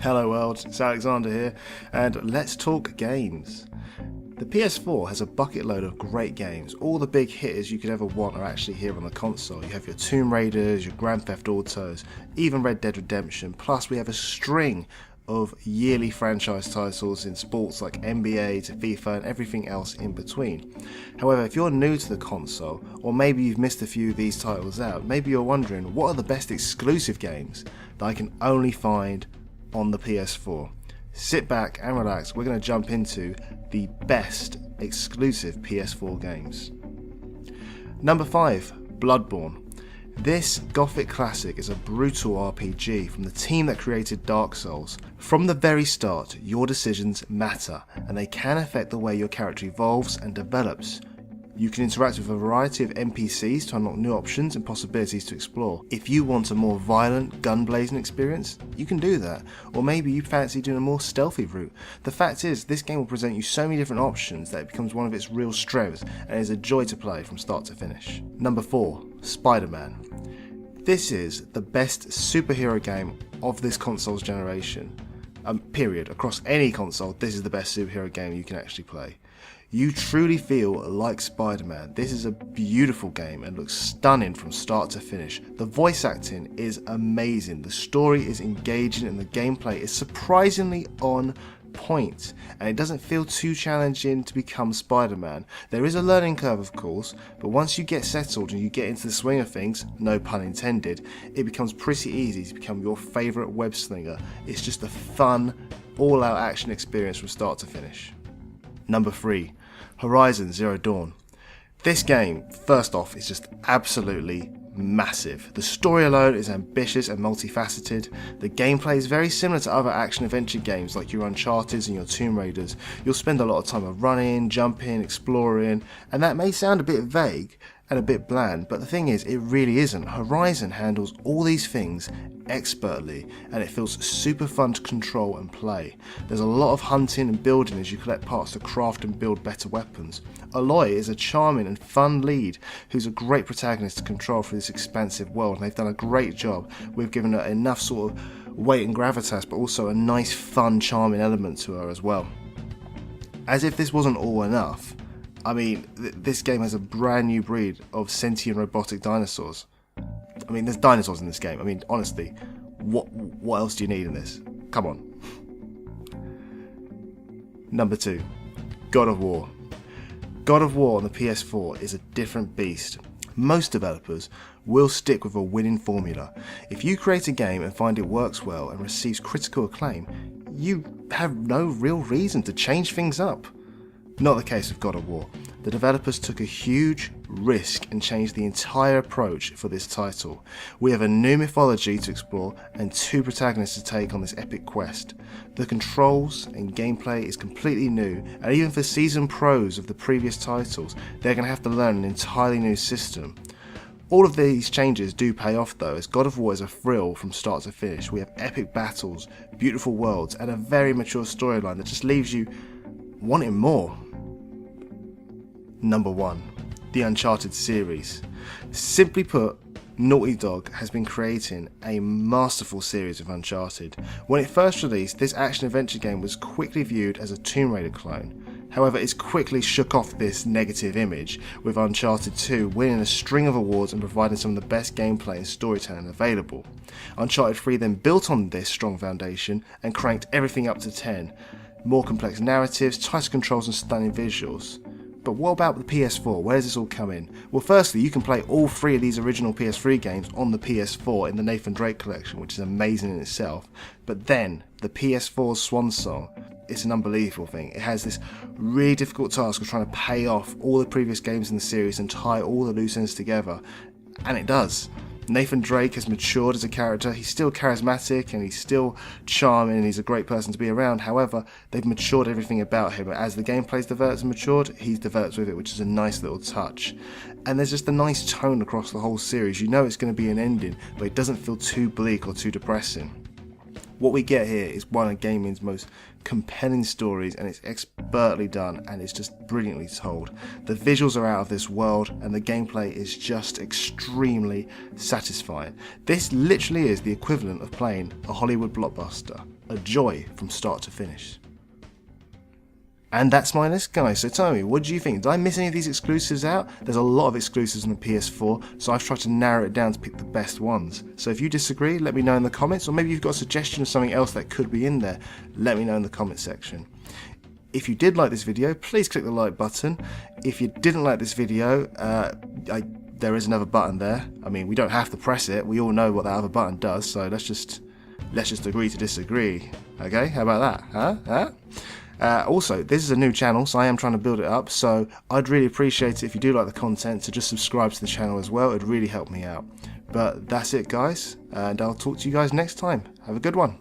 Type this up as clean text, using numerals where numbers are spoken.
Hello world, it's Alexandre here, and let's talk games. The PS4 has a bucket load of great games. All the big hitters you could ever want are actually here on the console. You have your Tomb Raiders, your Grand Theft Autos, even Red Dead Redemption, plus we have a string of yearly franchise titles in sports like NBA to FIFA and everything else in between. However, if you're new to the console, or maybe you've missed a few of these titles out, maybe you're wondering what are the best exclusive games that I can only find on the PS4. Sit back and relax, we're going to jump into the best exclusive PS4 games. Number 5, Bloodborne. This gothic classic is a brutal RPG from the team that created Dark Souls. From the very start, your decisions matter, and they can affect the way your character evolves and develops. You can interact with a variety of NPCs to unlock new options and possibilities to explore. If you want a more violent, gun-blazing experience, you can do that. Or maybe you fancy doing a more stealthy route. The fact is, this game will present you so many different options that it becomes one of its real strengths and is a joy to play from start to finish. Number 4, SpiderMan. This is the best superhero game of this console's generation. Period. Across any console, this is the best superhero game you can actually play. You truly feel like Spider-Man. This is a beautiful game and looks stunning from start to finish. The voice acting is amazing, the story is engaging and the gameplay is surprisingly on point, and it doesn't feel too challenging to become Spider-Man. There is a learning curve of course, but once you get settled and you get into the swing of things, no pun intended, it becomes pretty easy to become your favourite web slinger. It's just a fun, all-out action experience from start to finish. Number 3, Horizon Zero Dawn. This game, first off, is just absolutely massive. The story alone is ambitious and multifaceted. The gameplay is very similar to other action-adventure games like your Uncharted and your Tomb Raiders. You'll spend a lot of time running, jumping, exploring, and that may sound a bit vague and a bit bland, but the thing is, it really isn't. Horizon handles all these things expertly, and it feels super fun to control and play. There's a lot of hunting and building as you collect parts to craft and build better weapons. Aloy is a charming and fun lead who's a great protagonist to control through this expansive world, and they've done a great job. We've given her enough sort of weight and gravitas, but also a nice, fun, charming element to her as well. As if this wasn't all enough, I mean, this game has a brand new breed of sentient robotic dinosaurs. I mean, there's dinosaurs in this game. I mean, honestly, what else do you need in this? Come on. Number 2, God of War. God of War on the PS4 is a different beast. Most developers will stick with a winning formula. If you create a game and find it works well and receives critical acclaim, you have no real reason to change things up. Not the case with God of War. The developers took a huge risk and changed the entire approach for this title. We have a new mythology to explore and 2 protagonists to take on this epic quest. The controls and gameplay is completely new, and even for seasoned pros of the previous titles, they're going to have to learn an entirely new system. All of these changes do pay off though, as God of War is a thrill from start to finish. We have epic battles, beautiful worlds, and a very mature storyline that just leaves you wanting more. Number 1, the Uncharted series. Simply put, Naughty Dog has been creating a masterful series of Uncharted. When it first released, this action-adventure game was quickly viewed as a Tomb Raider clone. However, it's quickly shook off this negative image, with Uncharted 2 winning a string of awards and providing some of the best gameplay and storytelling available. Uncharted 3 then built on this strong foundation and cranked everything up to 10. More complex narratives, tighter controls and stunning visuals. But what about the PS4? Where does this all come in? Well, firstly, you can play all 3 of these original PS3 games on the PS4 in the Nathan Drake collection, which is amazing in itself. But then, the PS4's swan song, it's an unbelievable thing. It has this really difficult task of trying to pay off all the previous games in the series and tie all the loose ends together. And it does. Nathan Drake has matured as a character. He's still charismatic and he's still charming and he's a great person to be around. However, they've matured everything about him. As the gameplay's developed and matured, he's developed with it, which is a nice little touch. And there's just a nice tone across the whole series. You know it's going to be an ending, but it doesn't feel too bleak or too depressing. What we get here is one of gaming's most compelling stories, and it's expertly done, and it's just brilliantly told. The visuals are out of this world, and the gameplay is just extremely satisfying. This literally is the equivalent of playing a Hollywood blockbuster. A joy from start to finish. And that's my list, guys. So tell me, what do you think? Did I miss any of these exclusives out? There's a lot of exclusives on the PS4, so I've tried to narrow it down to pick the best ones. So if you disagree, let me know in the comments, or maybe you've got a suggestion of something else that could be in there. Let me know in the comment section. If you did like this video, please click the like button. If you didn't like this video, there is another button there. I mean, we don't have to press it. We all know what that other button does, so let's just agree to disagree. Okay, how about that? Huh? Also, this is a new channel, so I am trying to build it up, so I'd really appreciate it if you do like the content to just subscribe to the channel as well. It'd really help me out. But that's it, guys, and I'll talk to you guys next time. Have a good one.